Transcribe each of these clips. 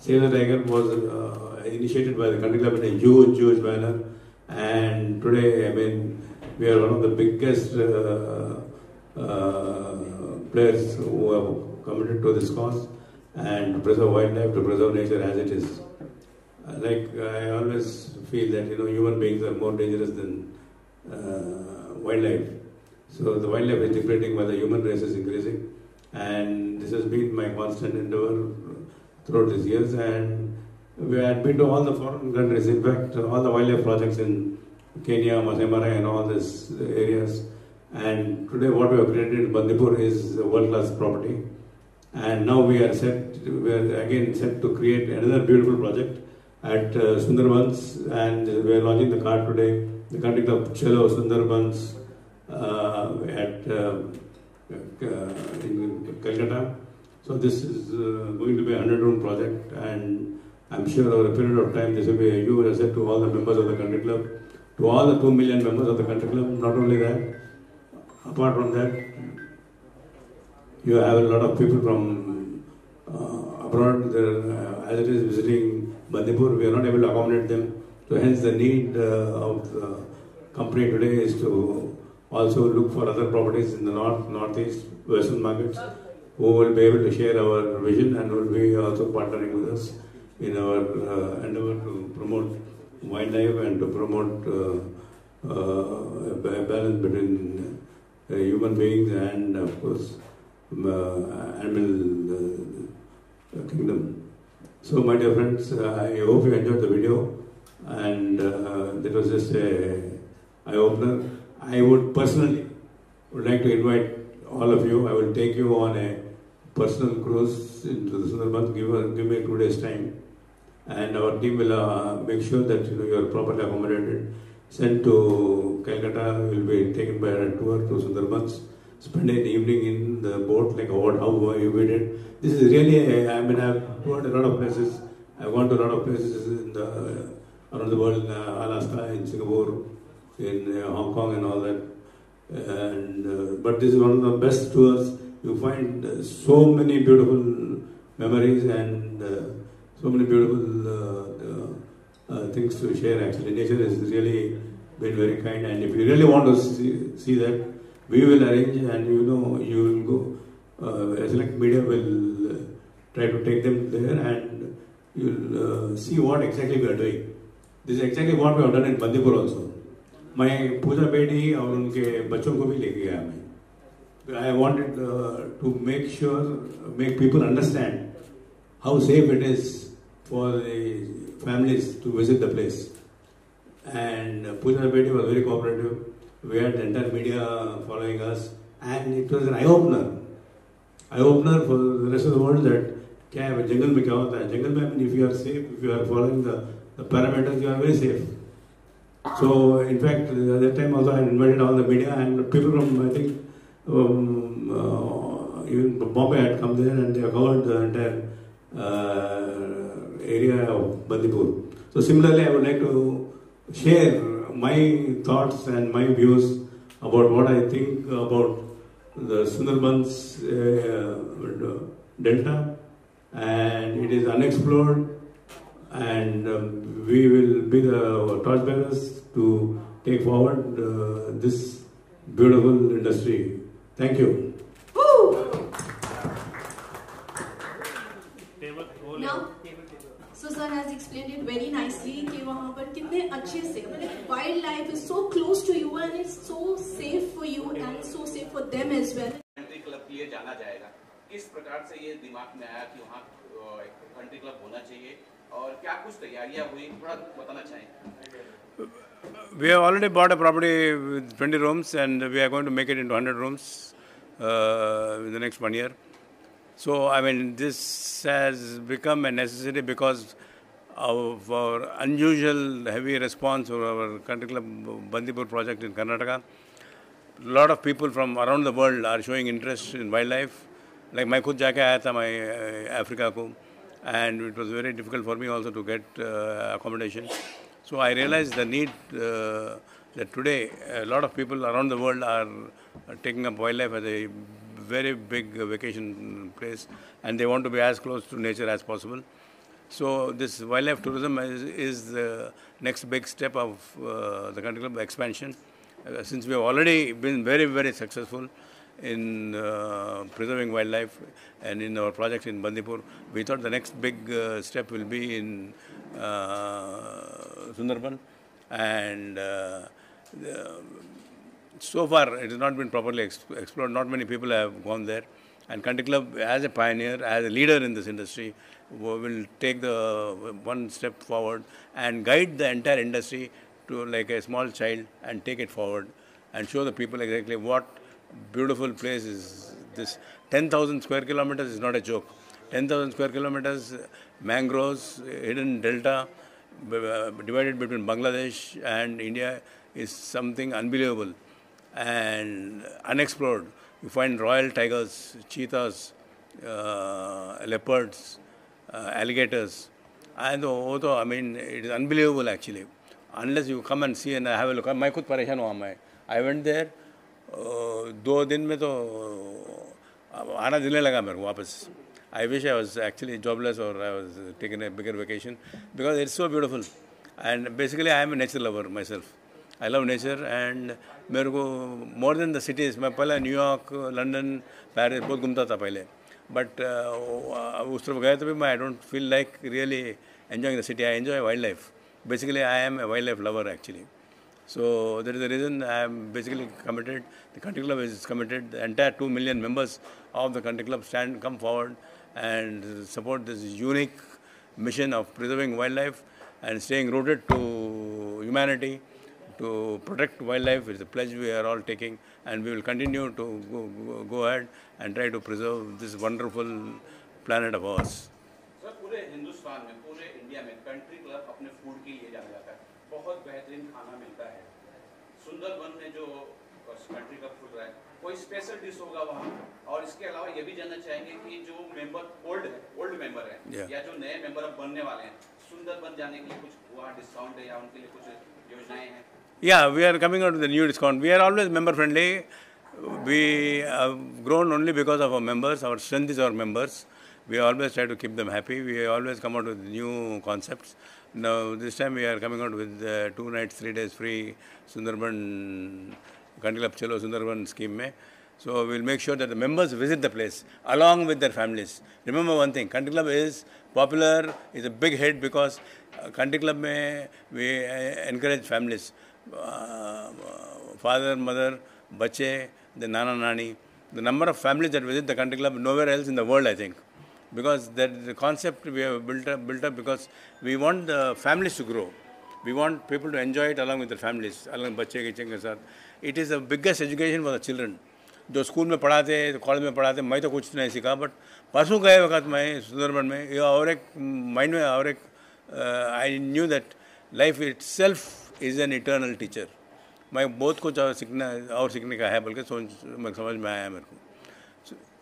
Save the Tiger was initiated by the country club in a huge, huge manner. And today, I mean, we are one of the biggest players who have committed to this cause and to preserve wildlife, to preserve nature as it is. Like I always feel that human beings are more dangerous than wildlife. So the wildlife is depleting while the human race is increasing, and this has been my constant endeavor throughout these years. And we had been to all the foreign countries. In fact, all the wildlife projects in Kenya, Masai Mara, and all these areas. And today, what we have created in Bandipur is a world-class property. And now we are again set to create another beautiful project at Sundarbans, and we are launching the card today. The country club Chelo Sundarbans at in Calcutta. So this is going to be a 100-room project, and I'm sure over a period of time this will be a huge asset to all the members of the country club, to all the 2 million members of the country club. Not only that, apart from that, you have a lot of people from abroad, as it is visiting Bandipur. We are not able to accommodate them. So hence the need of the company today is to also look for other properties in the north, northeast, western markets who will be able to share our vision and will be also partnering with us in our endeavor to promote wildlife and to promote a balance between human beings and, of course, animal kingdom. So, my dear friends, I hope you enjoyed the video, and that was just a eye-opener. I would personally like to invite all of you. I will take you on a personal cruise into the Sundarbans. Give me 2 days time, and our team will make sure that you are properly accommodated. Sent to Calcutta, will be taken by a tour to Sundarbans. Spend an evening in the boat, like how we did. This is really, I've toured a lot of places. I've gone to a lot of places around the world, in Alaska, in Singapore, in Hong Kong and all that. And but this is one of the best tours. You find so many beautiful memories and so many beautiful things to share. Actually, nature has really been very kind. And if you really want to see that, we will arrange, and you will go. Select Media will try to take them there, and you'll see what exactly we are doing. This is exactly what we have done in Bandipur also. मैं पूजा बेटी और उनके बच्चों को भी लेके गया मैं. I wanted to make people understand how safe it is for the families to visit the place. And Pooja Bedi was very cooperative. We had the entire media following us, and it was an eye-opener. Eye-opener for the rest of the world that क्या है जंगल में क्या होता है. जंगल में if you are safe, if you are following the parameters, you are very safe. So in fact, at that time also I invited all the media and people from, I think, even Bombay had come there, and they covered the entire area of Bandipur. So similarly, I would like to share my thoughts and my views about what I think about the Sundarbans Delta, and it is unexplored, and we will be the torchbearers to take forward this beautiful industry. Thank you. Now, Susan has explained it very nicely कि वहाँ पर कितने अच्छे से मतलब wildlife is so close to you and it's so safe for you and it's so safe for them as well. Country club के लिए जाना जाएगा. किस प्रकार से ये दिमाग में आया कि वहाँ कंट्री क्लब होना चाहिए और क्या कुछ तैयारियां हुई, थोड़ा बताना चाहें? We have already bought a property with 20 rooms, and we are going to make it into 100 rooms in the next 1 year. So, I mean, this has become a necessity because of our unusual heavy response to our country club Bandipur project in Karnataka. A lot of people from around the world are showing interest in wildlife. Like मैं खुद जाके आया था मैं Africa को, and it was very difficult for me also to get accommodation. So I realized the need that today a lot of people around the world are taking up wildlife as a very big vacation place, and they want to be as close to nature as possible. So this wildlife tourism is the next big step of the country club expansion. Since we have already been very, very successful in preserving wildlife and in our project in Bandipur, we thought the next big step will be in Sundarban, and so far it has not been properly explored. Not many people have gone there, and Country Club, as a pioneer, as a leader in this industry, will take the one step forward and guide the entire industry to like a small child and take it forward and show the people exactly what beautiful place is this. 10,000 square kilometers is not a joke. 10,000 square kilometers, mangroves, hidden delta, divided between Bangladesh and India is something unbelievable and unexplored. You find royal tigers, cheetahs, leopards, alligators, and also, I mean, it is unbelievable actually. Unless you come and see and have a look. मैं खुद परेशान हुआ मैं. I went there. 2 दिन में तो आना दिलने लगा मेरे को वापस. I wish I was actually jobless or I was taking a bigger vacation because it's so beautiful. And basically, I am a nature lover myself. I love nature and मेरे को more than the cities. मैं पहले New York, London, Paris बहुत घूमता था पहले. But उस तरफ गए तो भी I don't feel like really enjoying the city. I enjoy wildlife. Basically, I am a wildlife lover actually. So that is the reason I am basically committed. The country club is committed. The entire 2 million members of the country club come forward and support this unique mission of preserving wildlife and staying rooted to humanity, to protect wildlife. It's a pledge we are all taking, and we will continue to go ahead and try to preserve this wonderful planet of ours. Sir पूरे हिंदुस्तान में, पूरे India में country club अपने food के लिए जाना जाता है. बहुत बेहतरीन खाना मिलता है. सुंदरबन में जो कंट्री क्लब खुल रहा है, कोई स्पेशल डिश होगा वहाँ. और इसके अलावा ये भी जानना चाहेंगे कि जो मेंबर ओल्ड मेंबर है या जो नए मेंबर अब बनने वाले हैं, सुंदरबन जाने के लिए कुछ वहाँ डिस्काउंट है या उनके लिए कुछ योजनाएं हैं? Yeah, we are coming out with a new discount. We are always member friendly. We have grown only because of our members. Our strength is our members. We always try to keep them happy. We always come out with new concepts. Now, this time we are coming out with 2 nights, 3 days free Sundarban, Country Club Chalo Sundarban scheme. So, we will make sure that the members visit the place along with their families. Remember one thing, Country Club is popular, is a big hit because Country Club we encourage families. Father, mother, bache, the nana, nani. The number of families that visit the Country Club nowhere else in the world, I think. Because that the concept we have built up because we want the families to grow. We want people to enjoy it along with their families, along with बच्चे के साथ. It is the biggest education for the children. जो school में पढ़ाते, college में पढ़ाते, मैं तो कुछ नहीं सीखा, बट परसों गए वक्त मैं सुंदरबन में ये और एक माइंड में और एक I knew that life itself is an eternal teacher. मैं बहुत कुछ सीखने का है बल्कि समझ में आया मेरे को.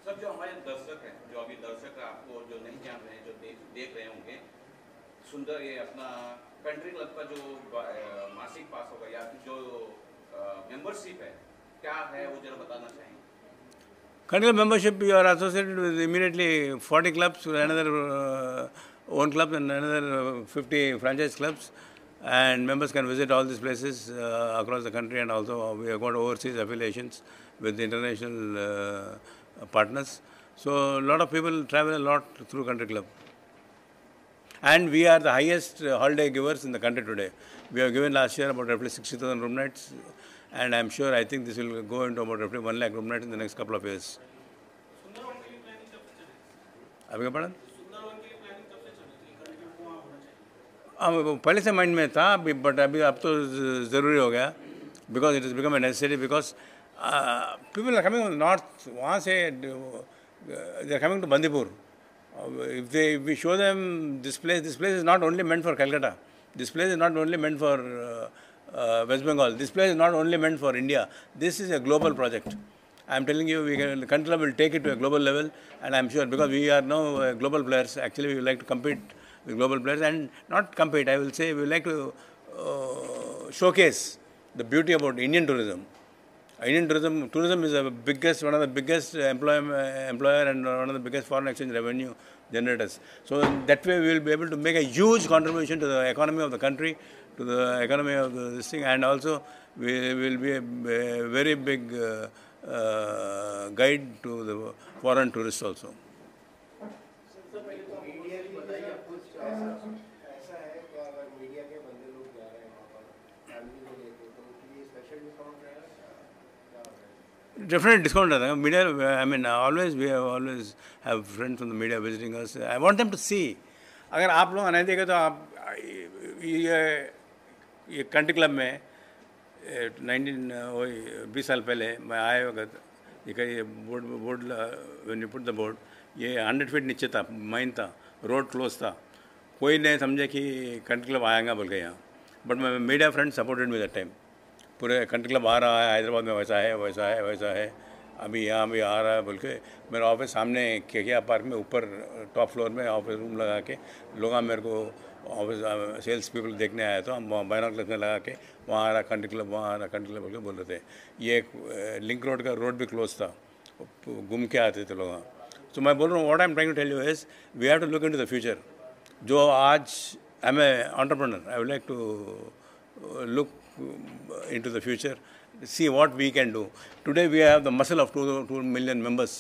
सब जो हमारे दर्शक हैं, जो अभी दर्शक आपको जो नहीं जान रहे हैं, जो देख रहे होंगे, सुंदर ये अपना कंट्री क्लब का जो मासिक पास होगा या जो मेंबरशिप है, क्या है वो जरा बताना चाहेंगे. Country Club membership, you are associated with immediately 40 clubs, another own clubs and another 50 franchise clubs, and members can visit all these places across the country, and also we have got overseas affiliations with the international partners. So a lot of people travel a lot through Country Club. And we are the highest holiday givers in the country today. We have given last year about roughly 60,000 room nights, and I am sure, I think this will go into about roughly 1 lakh room nights in the next couple of years. आपके पढ़ा? पहले से mind में था अभी, but अभी अब तो ज़रूरी हो गया, because it has become a necessity, because people are coming from the north, वहाँ से they are coming to Bandipur. If we show them this place is not only meant for Calcutta. This place is not only meant for West Bengal. This place is not only meant for India. This is a global project. I am telling you, the country club will take it to a global level, and I am sure, because we are now global players. Actually, we would like to compete with global players, and not compete, I will say we would like to showcase the beauty about Indian tourism. Indian tourism is one of the biggest employer and one of the biggest foreign exchange revenue generators. So that way we will be able to make a huge contribution to the economy of the country, to the economy of this thing, and also we will be a very big guide to the foreign tourists also. Definitely discount रहता है media. I mean always we have friends from the media visiting us. I want them to see. अगर आप लोग नहीं देखे तो आप ये कंट्री क्लब में 20 साल पहले मैं आए वक्त ये board when you put the board ये 100 फीट नीचे था, माइन था, रोड क्लोज था, कोई नहीं समझे कि कंट्री क्लब आएगा बोल के यहाँ. बट मैं media friend supported me that time. पूरे कंट्री क्लब आ रहा है, हैदराबाद में वैसा है वैसा है वैसा है, अभी यहाँ भी आ रहा है बोल के. मेरा ऑफिस सामने केकिया पार्क में ऊपर टॉप फ्लोर में ऑफिस रूम लगा के लोग मेरे को ऑफिस सेल्स पीपल देखने आए तो हम बाइनोकुलर्स में लगा के वहाँ आ रहा कंट्री क्लब, वहाँ आ रहा कंट्री क्लब बोल के बोल रहे थे. ये लिंक रोड का रोड भी क्लोज था, घूम के आते थे लोग. सो मैं बोल रहा हूँ what I am trying to tell you is we have to look into the future. जो आज I am a entrepreneur, I would like to look into the future, see what we can do. Today we have the muscle of 2 million members.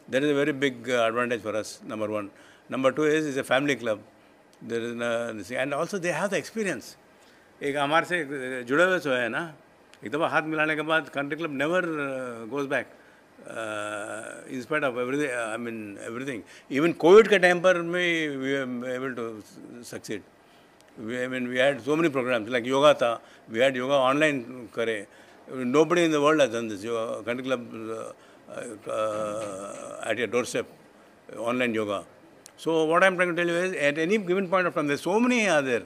That is a very big advantage for us, number one. Number two is it's a family club. There is and also they have the experience. एक हमारे से जुड़े हुए जो है ना, एक दफ़ा हाथ मिलाने के बाद country club never goes back. In spite of everything, I mean everything. Even COVID के time पर में we were able to succeed. We had so many programs like yoga tha. We had yoga online करे. Nobody in the world has done this. Yoga country club at your doorstep, online yoga. So what I am trying to tell you is, at any given point of time, there are so many are there.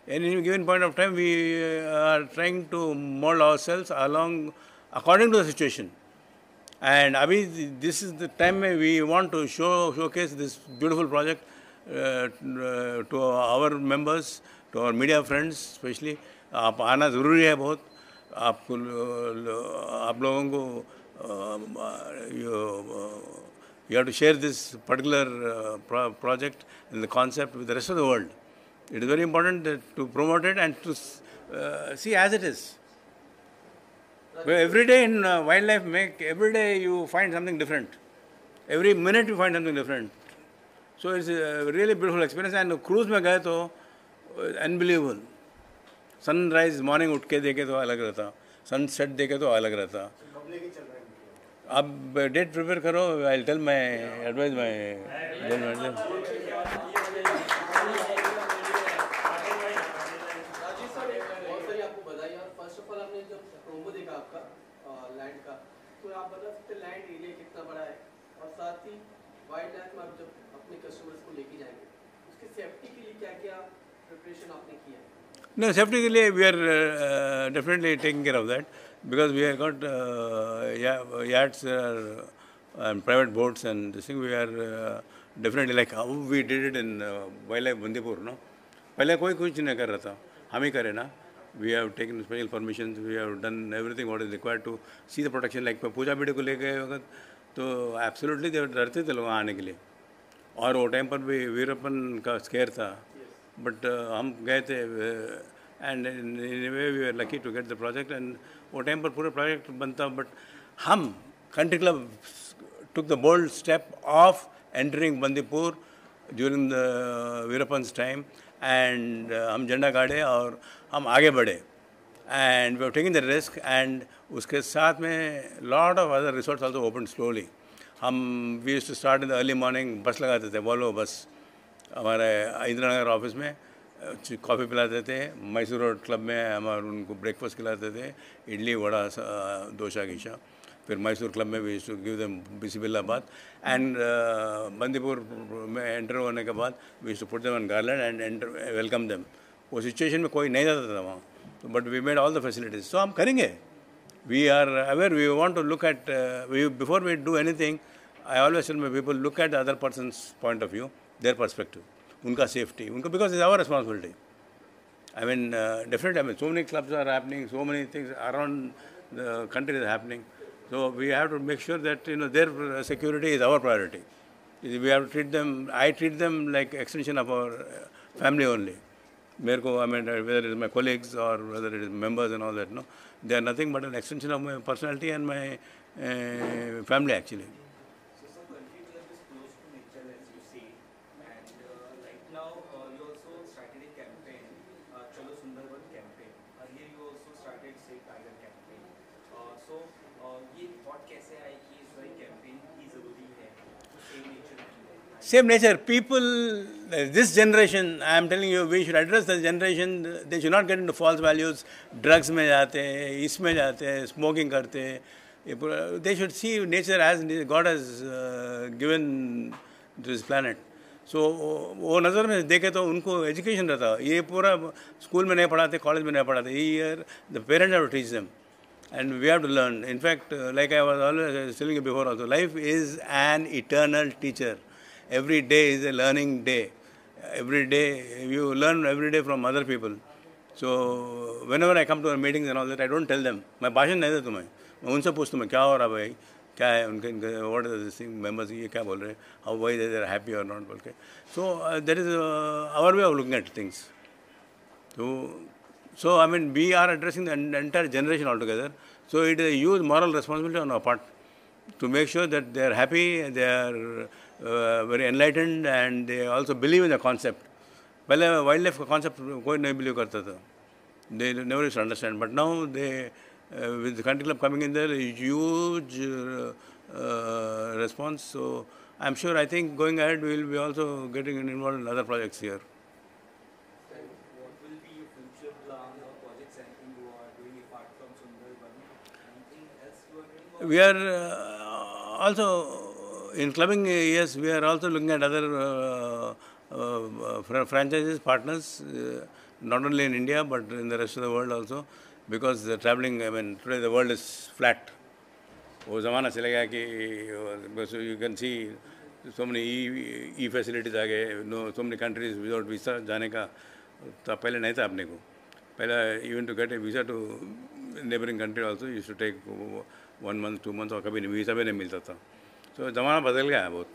At any given point of time, we are trying to mold ourselves along according to the situation. And abhi, this is the time we want to showcase this beautiful project to our members, to our media friends especially. आप आना ज़रूरी है बहुत. आपको आप लोगों को you have to share this particular project and the concept with the rest of the world. It is very important to promote it and to see as it is. Every day in wildlife, every day you find something different. Every minute you find something different. So it's a really beautiful experience. And cruise में गए तो unbelievable. Sunrise morning उठ के देखे तो अलग रहता, sunset देखे तो अलग रहता. अब डेट प्रिपेयर करो. I tell my advice my Rajesh sir बहुत सारी आपको बधाई. और फर्स्ट ऑफ ऑल आपने जब प्रोमो देखा आपका लैंड का, तो आप बता सकते लैंड एरिया कितना बड़ा है, और साथ ही वाइल्ड लाइफ में आप जब अपने कस्टमर्स को लेके जाएंगे उसकी सेफ्टी के लिए क्या क्या प्रिपरेशन आपने किया है? No, safety के लिए we are definitely taking care of that. Because we have got yachts and private boats and this thing, we are definitely like how we did it in wildlife Bandipur, no? पहले कोई कुछ नहीं कर रहा था, हम ही करे ना. We have taken special permissions, we have done everything what is required to see the protection. Like पूजा बेटे को ले गए वक्त तो absolutely डरते थे लोग आने के लिए. और वो टाइम पर भी वीरप्पन का स्केयर था, but हम गए थे. And in a way we were lucky to get the project, and वो टाइम पर पूरा प्रोजेक्ट बनता. बट हम country club took the bold step of entering Bandipur during the वीरप्पन्स time, and हम झंडा गाड़े और हम आगे बढ़े. And we have taken the risk, and उसके साथ में lot of other resorts also opened slowly. हम we used to start in the early morning, बस लगाते थे, वॉल्वो बस हमारे इंदिरा नगर ऑफिस में कॉफ़ी पिलाते थे. मैसूर रोड क्लब में हमारे उनको ब्रेकफास्ट खिलाते थे, इडली वड़ा डोसा गीशा. फिर मैसूर क्लब में भी गिव देम बिस्मिल्लाह. एंड बंदीपुर में एंटर होने के बाद we to put them on garland and enter welcome them. वो सिचुएशन में कोई नहीं जाता था वहाँ, तो but we made all the facilities. So हम करेंगे. We are aware, we want to look at before we do anything. I always tell my people look at the other person's point of view, their perspective, उनका safety, उनका, because it's our responsibility. I mean, definitely, I mean, so many clubs are happening, so many things around the country is happening. So we have to make sure that, their security is our priority. We have to treat them, I treat them like extension of our family only. I mean, whether it is my colleagues or whether it is members and all that, no, they are nothing but an extension of my personality and my family actually. So Country Club is close to nature, as you say, and right now you also started a campaign, Chalo Sundarban campaign. Earlier you also started Save Tiger campaign. So ये thought कैसे आई कि इस वाली campaign की ज़रूरी है to save nature? Same nature. People, this generation, I am telling you, we should address the generation. They should not get into false values. Drugs में जाते हैं, इसमें जाते हैं, smoking करते हैं. They should see nature as God has given to this planet. So वो नज़र में देखे तो उनको education रहता. ये पूरा school में नहीं पढ़ाते, college में नहीं पढ़ाते. Here the parents have to teach them, and we have to learn. In fact, like I was always telling you before also, life is an eternal teacher. Every day is a learning day. Every day, you learn every day from other people. So, whenever I come to meetings and all that, I don't tell them. My भाषण नहीं देता मैं उनसे पूछता हूँ क्या हो रहा भाई, क्या है उनके what is this thing, members ये क्या बोल रहे हैं, how why they are happy or not बोल के. So, that is our way of looking at things. So I mean, we are addressing the entire generation altogether. So, it is a huge moral responsibility on our part to make sure that they are happy, they are very enlightened, and they also believe in the concept. पहले wildlife का concept कोई नहीं believe करता था. They never used to understand. But now they, with the country club coming in there, a huge response. So I'm sure, I think going ahead we will be also getting involved in other projects here. What will be your future plans or projects, anything you are doing apart from Sundarban? Anything else you are doing? We are also in clubbing, yes, we are also looking at other franchises, partners, not only in India but in the rest of the world also, because the traveling, I mean, today the world is flat. वो ज़माना चला गया कि because you can see so many e-facilities आ गए, so many countries without visa जाने का तो पहले नहीं था अपने को. पहले even to get a visa to neighboring country also you should take 1 month, 2 months और कभी नहीं visa भी नहीं मिलता था. So ज़माना बदल गया है बहुत.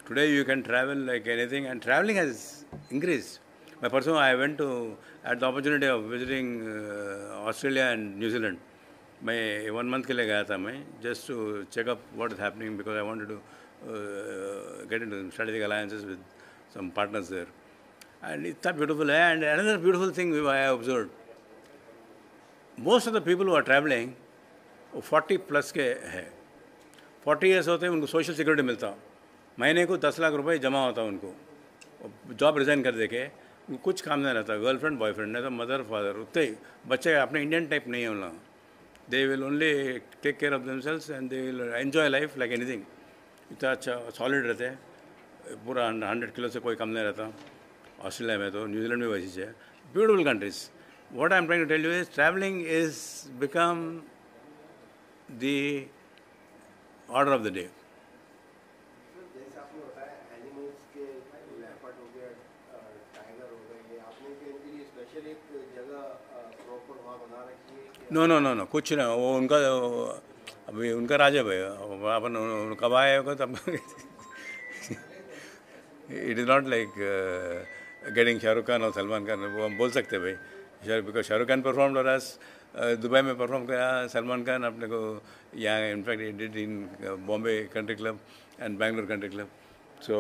Today you can travel like anything, and traveling has increased. My person, I went to, had the opportunity of visiting Australia and New Zealand. मैं 1 month के लिए गया था मैं, just to check up what is happening, because I wanted to get into strategic alliances with some partners there. And it's that beautiful. And another beautiful thing I observed, most of the people who are traveling, 40 plus के है. 40 years होते हैं, उनको social security मिलता, महीने को 10 लाख रुपए जमा होता उनको. जॉब रिज़ाइन कर दे के कुछ काम नहीं रहता, गर्लफ्रेंड बॉयफ्रेंड नहीं तो मदर फादर, उतने ही बच्चे अपने इंडियन टाइप नहीं है उनका. They will only take care of themselves and they will enjoy life like anything. इतना अच्छा सॉलिड रहते हैं, पूरा 100 किलो से कोई कम नहीं रहता. ऑस्ट्रेलिया में तो, न्यूजीलैंड में वैसी है. Beautiful countries. What I am trying to tell you is travelling is become the order of the day. जैसे आपने बताया एनिमल्स के, लेपर्ड हो गया, टाइगर हो गए, ये आपने इनके लिए स्पेशल एक जगह प्रॉपर वहाँ बना रखी है? नो कुछ ना, वो उनका अभी उनका राजा भाई अपन कब आए होगा तब. It is not like getting Shahrukh Khan और सलमान खान, वो हम बोल सकते भाई. बिकॉज शाहरुख खान परफॉर्म हो रहा, दुबई में परफॉर्म किया, सलमान खान अपने को यहाँ in fact did in Bombay Country club and Bangalore Country Club. So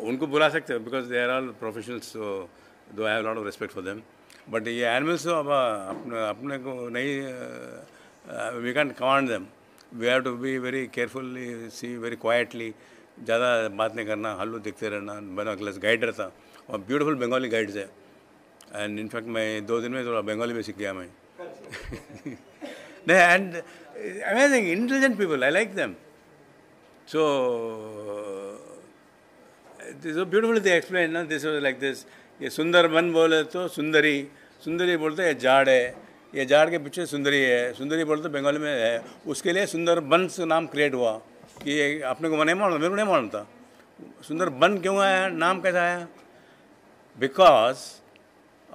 उनको बुला सकते हैं because they are all professionals. So though I have lot of respect for them. But ये एनिमल्स तो अब अपने को नहीं, we can command them. We have to be very carefully, see very quietly, ज़्यादा बात नहीं करना, हल्लू दिखते रहना. बना क्लास गाइड रहता और ब्यूटीफुल बंगाली गाइड्स है. एंड इनफैक्ट मैं 2 दिन में थोड़ा बंगाली में सीख गया मैं. And amazing intelligent people, I like them. So this beautiful they explain ना, दिस वाज लाइक दिस. ये सुंदरबन बोले तो सुंदरी बोलते ये झाड़ है, ये झाड़ के पीछे सुंदरी है. सुंदरी बोलते बंगाली में है, उसके लिए सुंदरबन से नाम क्रिएट हुआ कि ये अपने को नहीं मालूम, मेरे को नहीं मालूम था सुंदरबन क्यों आया, नाम कैसा आया. Because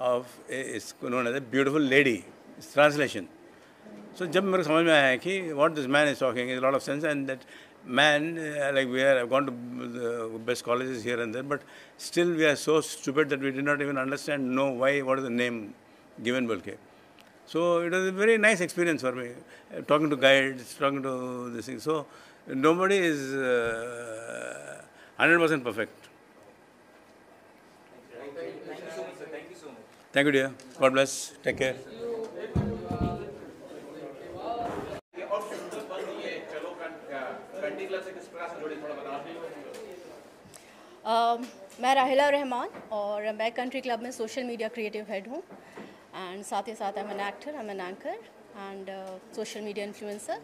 of is known as a beautiful lady. It's translation. So जब मेरे को समझ में आया कि what this man is talking is a lot of sense, and that man, like I've gone to the best colleges here and there, but still we are so stupid that we did not even understand, what is the name given Balke. So it was a very nice experience for me, talking to guides, talking to this thing. So nobody is 100% perfect. Thank you so much, sir. Thank you so much. Thank you, dear. God bless. Take care. और सुंदरबन ये चलो country club से किस प्रकार से जुड़े, थोड़ा बता दीजिए। मैं राहिला रहमान और मैं कंट्री क्लब में सोशल मीडिया क्रिएटिव हेड हूँ एंड साथ ही साथ I am an actor, I am an anchor and social media influencer.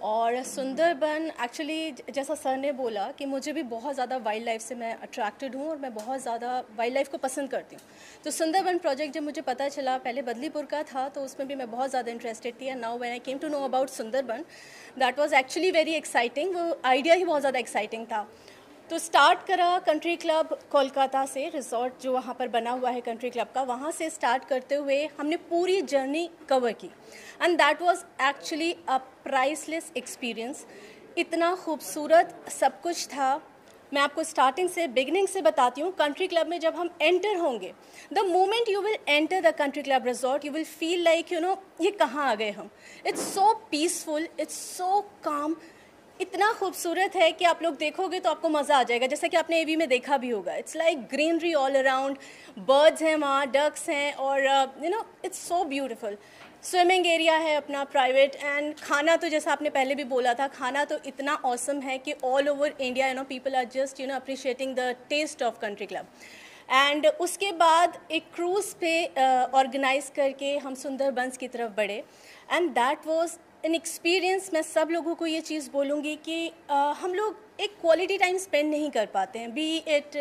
और सुंदरबन एक्चुअली जैसा सर ने बोला कि मुझे भी बहुत ज़्यादा वाइल्ड लाइफ से मैं अट्रैक्टेड हूँ और मैं बहुत ज़्यादा वाइल्ड लाइफ को पसंद करती हूँ। तो सुंदरबन प्रोजेक्ट जब मुझे पता चला, पहले बदलीपुर का था तो उसमें भी मैं बहुत ज़्यादा इंटरेस्टेड थी, and now when I came to know about Sundarban that was actually very exciting. वो आइडिया ही बहुत ज़्यादा एक्साइटिंग था। तो स्टार्ट करा कंट्री क्लब कोलकाता से, रिजॉर्ट जो वहाँ पर बना हुआ है कंट्री क्लब का, वहाँ से स्टार्ट करते हुए हमने पूरी जर्नी कवर की and that was actually a priceless experience. इतना खूबसूरत सब कुछ था। मैं आपको स्टार्टिंग से, बिगिनिंग से बताती हूँ। कंट्री क्लब में जब हम एंटर होंगे, the moment you will enter the country club resort, you will feel like ये कहाँ आ गए हम। It's so peaceful, it's so काम, इतना खूबसूरत है कि आप लोग देखोगे तो आपको मज़ा आ जाएगा, जैसा कि आपने एवी में देखा भी होगा। It's like greenery all around, birds हैं वहाँ, डक्स हैं, और it's so beautiful. Swimming area है अपना प्राइवेट, एंड खाना तो जैसा आपने पहले भी बोला था, खाना तो इतना ऑसम है कि all over India people are just appreciating the taste of country club. And उसके बाद एक क्रूज़ पे ऑर्गेनाइज करके हम सुंदरबंस की तरफ बढ़े, and that was an experience. मैं सब लोगों को ये चीज़ बोलूँगी कि हम लोग एक क्वालिटी टाइम स्पेंड नहीं कर पाते हैं, be it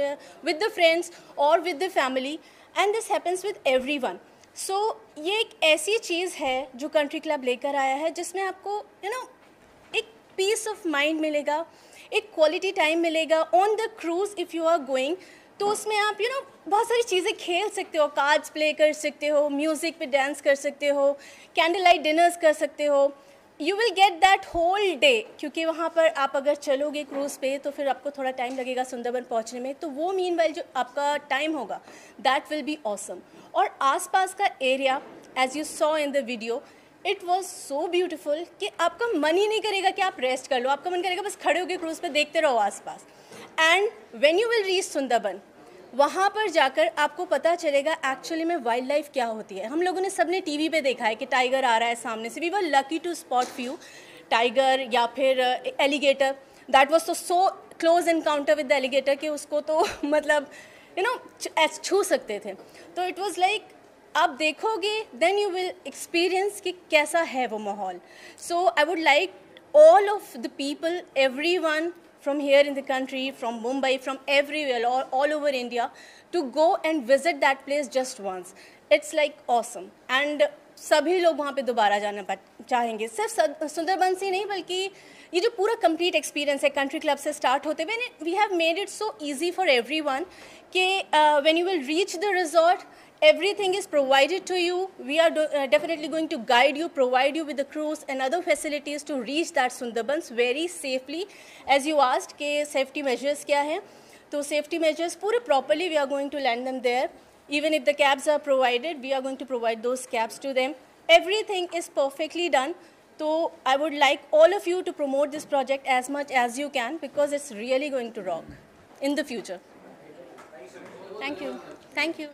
with the friends और with the family, and this happens with everyone. So ये एक ऐसी चीज़ है जो कंट्री क्लब लेकर आया है, जिसमें आपको एक पीस ऑफ माइंड मिलेगा, एक क्वालिटी टाइम मिलेगा on the cruise. If you are going तो उसमें आप बहुत सारी चीज़ें खेल सकते हो, कार्ड्स प्ले कर सकते हो, म्यूज़िक पे डांस कर सकते हो, कैंडल लाइट डिनर्स कर सकते हो। You will get that whole day, क्योंकि वहाँ पर आप अगर चलोगे क्रूज़ पे तो फिर आपको थोड़ा टाइम लगेगा सुंदरबन पहुँचने में, तो वो मीनवाइल जो आपका टाइम होगा दैट विल बी ऑसम। और आसपास का area, as you saw in the video, it was so beautiful कि आपका मन ही नहीं करेगा कि आप रेस्ट कर लो, आपका मन करेगा बस खड़े होकर क्रूज़ पे देखते रहो आसपास। And when you will reach Sundarban, वहाँ पर जाकर आपको पता चलेगा एक्चुअली में वाइल्ड लाइफ क्या होती है। हम लोगों ने सबने टीवी पे देखा है कि टाइगर आ रहा है सामने से, we were lucky to spot few tiger या फिर alligator. That was so close encounter with the alligator कि उसको तो मतलब छू सकते थे। तो इट वाज लाइक आप देखोगे देन यू विल एक्सपीरियंस कि कैसा है वो माहौल। So I would like all of the people, everyone from here in the country, from Mumbai, from everywhere, all over India, to go and visit that place just once. It's like awesome. And सभी लोग वहाँ पे दोबारा जाना चाहेंगे। सिर्फ सुंदरबन से नहीं, बल्कि ये जो पूरा कंप्लीट एक्सपीरियंस है कंट्री क्लब से स्टार्ट होते हुए, we have made it so easy for everyone कि when you will reach the resort, everything is provided to you. We are definitely going to guide you, provide you with the cruise and other facilities to reach that Sundarbans very safely. As you asked कि safety measures क्या हैं, तो safety measures पूरे properly we are going to land them there. Even if the cabs are provided, we are going to provide those cabs to them. Everything is perfectly done. So I would like all of you to promote this project as much as you can, because it's really going to rock in the future. Thank you. Thank you.